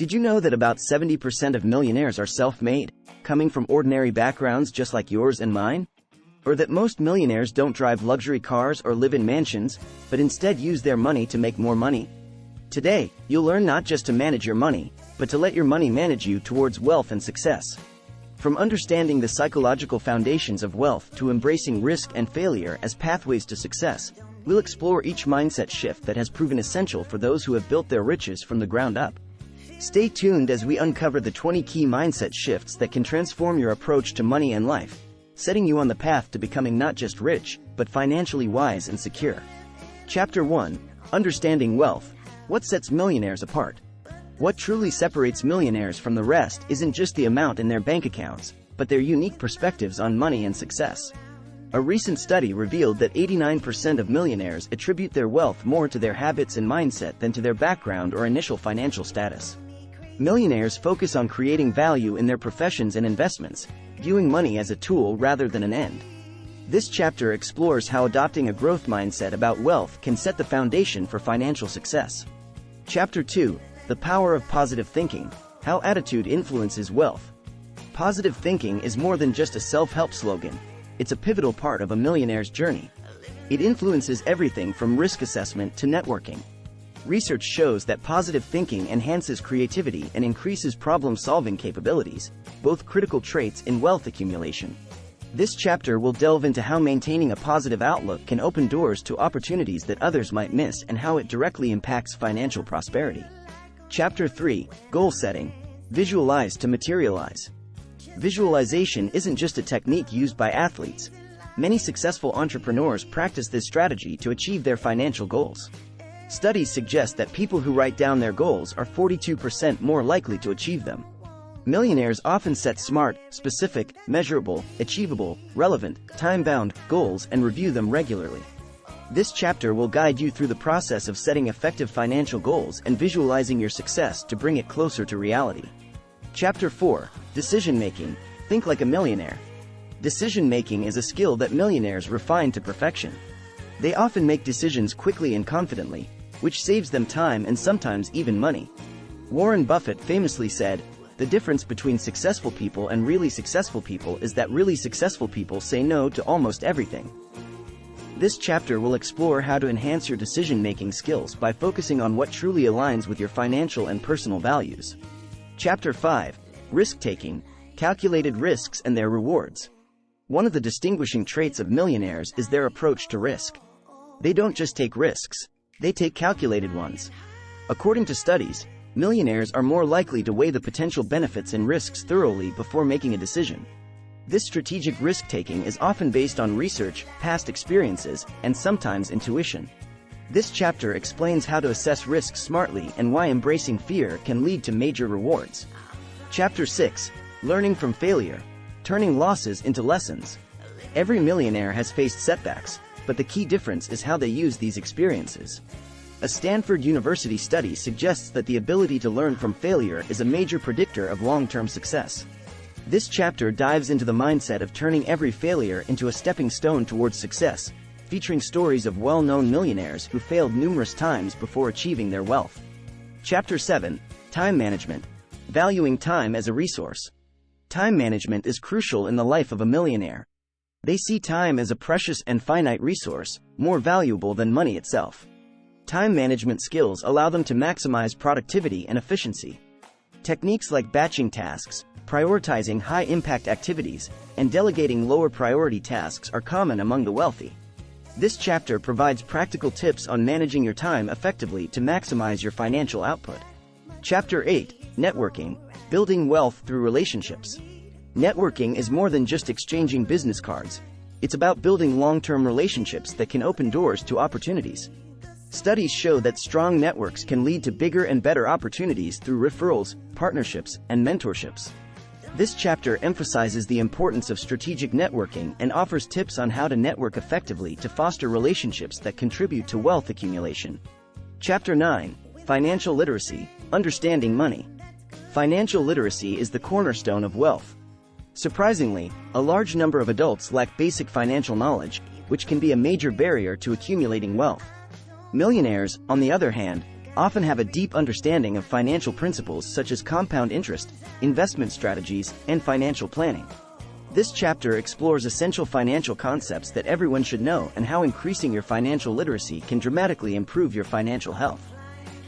Did you know that about 70% of millionaires are self-made, coming from ordinary backgrounds just like yours and mine? Or that most millionaires don't drive luxury cars or live in mansions, but instead use their money to make more money? Today, you'll learn not just to manage your money, but to let your money manage you towards wealth and success. From understanding the psychological foundations of wealth to embracing risk and failure as pathways to success, we'll explore each mindset shift that has proven essential for those who have built their riches from the ground up. Stay tuned as we uncover the 20 key mindset shifts that can transform your approach to money and life, setting you on the path to becoming not just rich, but financially wise and secure. Chapter 1. Understanding Wealth. What sets millionaires apart? What truly separates millionaires from the rest isn't just the amount in their bank accounts, but their unique perspectives on money and success. A recent study revealed that 89% of millionaires attribute their wealth more to their habits and mindset than to their background or initial financial status. Millionaires focus on creating value in their professions and investments, viewing money as a tool rather than an end. This chapter explores how adopting a growth mindset about wealth can set the foundation for financial success. Chapter 2. The Power of Positive Thinking. How Attitude Influences Wealth. Positive thinking is more than just a self-help slogan. It's a pivotal part of a millionaire's journey. It influences everything from risk assessment to networking. Research shows that positive thinking enhances creativity and increases problem-solving capabilities, both critical traits in wealth accumulation. This chapter will delve into how maintaining a positive outlook can open doors to opportunities that others might miss and how it directly impacts financial prosperity. Chapter 3. Goal Setting. Visualize to materialize. Visualization isn't just a technique used by athletes. Many successful entrepreneurs practice this strategy to achieve their financial goals. Studies suggest that people who write down their goals are 42% more likely to achieve them. Millionaires often set smart, specific, measurable, achievable, relevant, time-bound goals and review them regularly. This chapter will guide you through the process of setting effective financial goals and visualizing your success to bring it closer to reality. Chapter 4. Decision-Making. Think like a millionaire. Decision-making is a skill that millionaires refine to perfection. They often make decisions quickly and confidently, which saves them time and sometimes even money. Warren Buffett famously said, "The difference between successful people and really successful people is that really successful people say no to almost everything." This chapter will explore how to enhance your decision-making skills by focusing on what truly aligns with your financial and personal values. Chapter 5. Risk-Taking. Calculated risks and their rewards. One of the distinguishing traits of millionaires is their approach to risk. They don't just take risks, they take calculated ones. According to studies, millionaires are more likely to weigh the potential benefits and risks thoroughly before making a decision. This strategic risk-taking is often based on research, past experiences, and sometimes intuition. This chapter explains how to assess risk smartly and why embracing fear can lead to major rewards. Chapter 6. Learning from Failure. Turning losses into lessons. Every millionaire has faced setbacks, but the key difference is how they use these experiences. A Stanford University study suggests that the ability to learn from failure is a major predictor of long-term success. This chapter dives into the mindset of turning every failure into a stepping stone towards success, featuring stories of well-known millionaires who failed numerous times before achieving their wealth. Chapter 7. Time Management. Valuing time as a resource. Time management is crucial in the life of a millionaire. They see time as a precious and finite resource, more valuable than money itself. Time management skills allow them to maximize productivity and efficiency. Techniques like batching tasks, prioritizing high-impact activities, and delegating lower-priority tasks are common among the wealthy. This chapter provides practical tips on managing your time effectively to maximize your financial output. Chapter 8. Networking. Building wealth through relationships. Networking is more than just exchanging business cards. It's about building long-term relationships that can open doors to opportunities. Studies show that strong networks can lead to bigger and better opportunities through referrals, partnerships, and mentorships. This chapter emphasizes the importance of strategic networking and offers tips on how to network effectively to foster relationships that contribute to wealth accumulation. Chapter 9. Financial Literacy. Understanding Money. Financial literacy is the cornerstone of wealth. Surprisingly, a large number of adults lack basic financial knowledge, which can be a major barrier to accumulating wealth. Millionaires, on the other hand, often have a deep understanding of financial principles such as compound interest, investment strategies, and financial planning. This chapter explores essential financial concepts that everyone should know and how increasing your financial literacy can dramatically improve your financial health.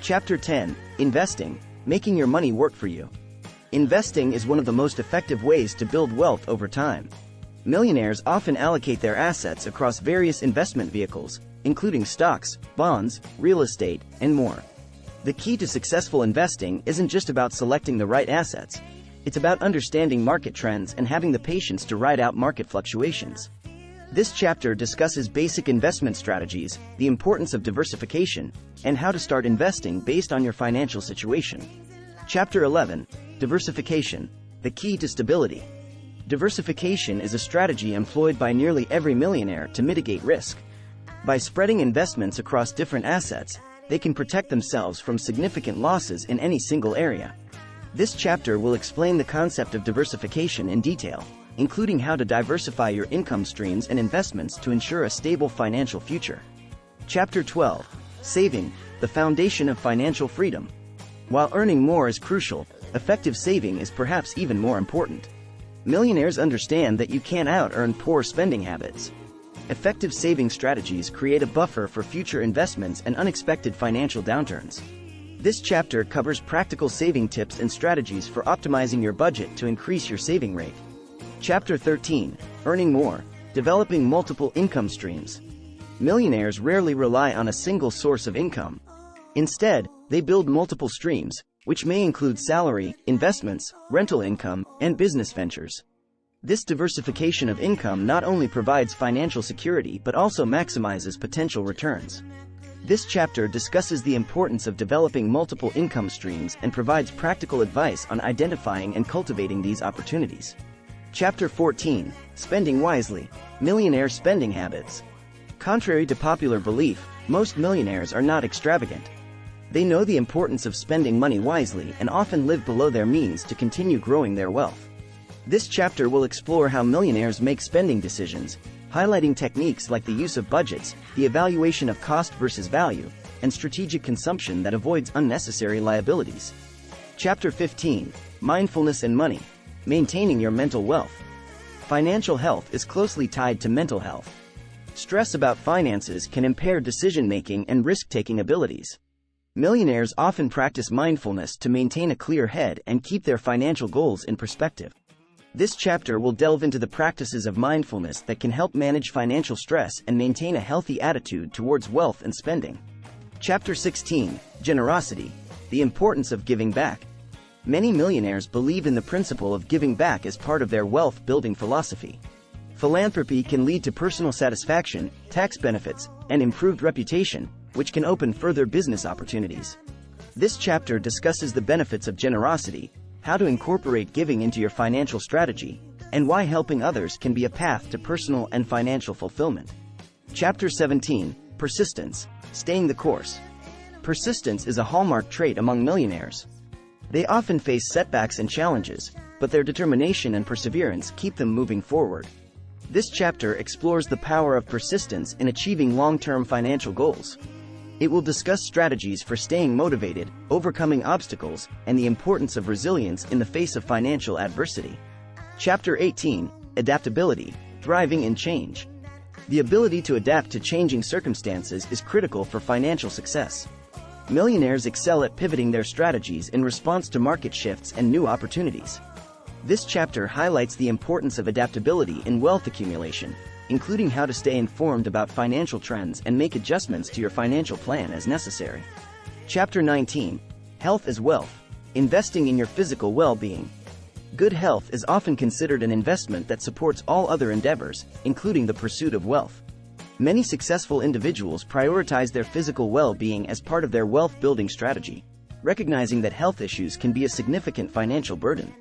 Chapter 10. Investing, making your money work for you. Investing is one of the most effective ways to build wealth over time. Millionaires often allocate their assets across various investment vehicles, including stocks, bonds, real estate, and more. The key to successful investing isn't just about selecting the right assets. It's about understanding market trends and having the patience to ride out market fluctuations. This chapter discusses basic investment strategies, the importance of diversification, and how to start investing based on your financial situation. Chapter 11. Diversification, the key to stability. Diversification is a strategy employed by nearly every millionaire to mitigate risk. By spreading investments across different assets, they can protect themselves from significant losses in any single area. This chapter will explain the concept of diversification in detail, including how to diversify your income streams and investments to ensure a stable financial future. Chapter 12. Saving, the foundation of financial freedom. While earning more is crucial, effective saving is perhaps even more important. Millionaires understand that you can't out-earn poor spending habits. Effective saving strategies create a buffer for future investments and unexpected financial downturns. This chapter covers practical saving tips and strategies for optimizing your budget to increase your saving rate. Chapter 13. Earning more, developing multiple income streams. Millionaires rarely rely on a single source of income. Instead, they build multiple streams, which may include salary, investments, rental income, and business ventures. This diversification of income not only provides financial security but also maximizes potential returns. This chapter discusses the importance of developing multiple income streams and provides practical advice on identifying and cultivating these opportunities. Chapter 14. Spending wisely, millionaire spending habits. Contrary to popular belief, most millionaires are not extravagant. They know the importance of spending money wisely and often live below their means to continue growing their wealth. This chapter will explore how millionaires make spending decisions, highlighting techniques like the use of budgets, the evaluation of cost versus value, and strategic consumption that avoids unnecessary liabilities. Chapter 15. Mindfulness and money, maintaining your mental wealth. Financial health is closely tied to mental health. Stress about finances can impair decision-making and risk-taking abilities. Millionaires often practice mindfulness to maintain a clear head and keep their financial goals in perspective. This chapter will delve into the practices of mindfulness that can help manage financial stress and maintain a healthy attitude towards wealth and spending. Chapter 16. Generosity, the importance of giving back. Many millionaires believe in the principle of giving back as part of their wealth-building philosophy. Philanthropy can lead to personal satisfaction, tax benefits, and improved reputation, which can open further business opportunities. This chapter discusses the benefits of generosity, how to incorporate giving into your financial strategy, and why helping others can be a path to personal and financial fulfillment. Chapter 17. Persistence, staying the course. Persistence is a hallmark trait among millionaires. They often face setbacks and challenges, but their determination and perseverance keep them moving forward. This chapter explores the power of persistence in achieving long-term financial goals. It will discuss strategies for staying motivated, overcoming obstacles, and the importance of resilience in the face of financial adversity. Chapter 18. Adaptability, thriving in change. The ability to adapt to changing circumstances is critical for financial success. Millionaires excel at pivoting their strategies in response to market shifts and new opportunities. This chapter highlights the importance of adaptability in wealth accumulation, including how to stay informed about financial trends and make adjustments to your financial plan as necessary. Chapter 19. Health as wealth, investing in your physical well-being. Good health is often considered an investment that supports all other endeavors, including the pursuit of wealth. Many successful individuals prioritize their physical well-being as part of their wealth-building strategy, recognizing that health issues can be a significant financial burden.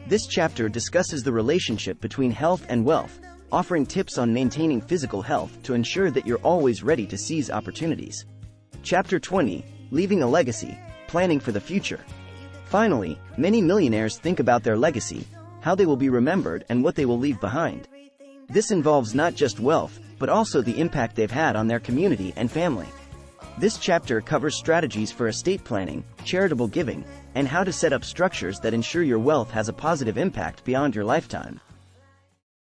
This chapter discusses the relationship between health and wealth, offering tips on maintaining physical health to ensure that you're always ready to seize opportunities. Chapter 20. Leaving a legacy, planning for the future. Finally, many millionaires think about their legacy, how they will be remembered and what they will leave behind. This involves not just wealth, but also the impact they've had on their community and family. This chapter covers strategies for estate planning, charitable giving, and how to set up structures that ensure your wealth has a positive impact beyond your lifetime.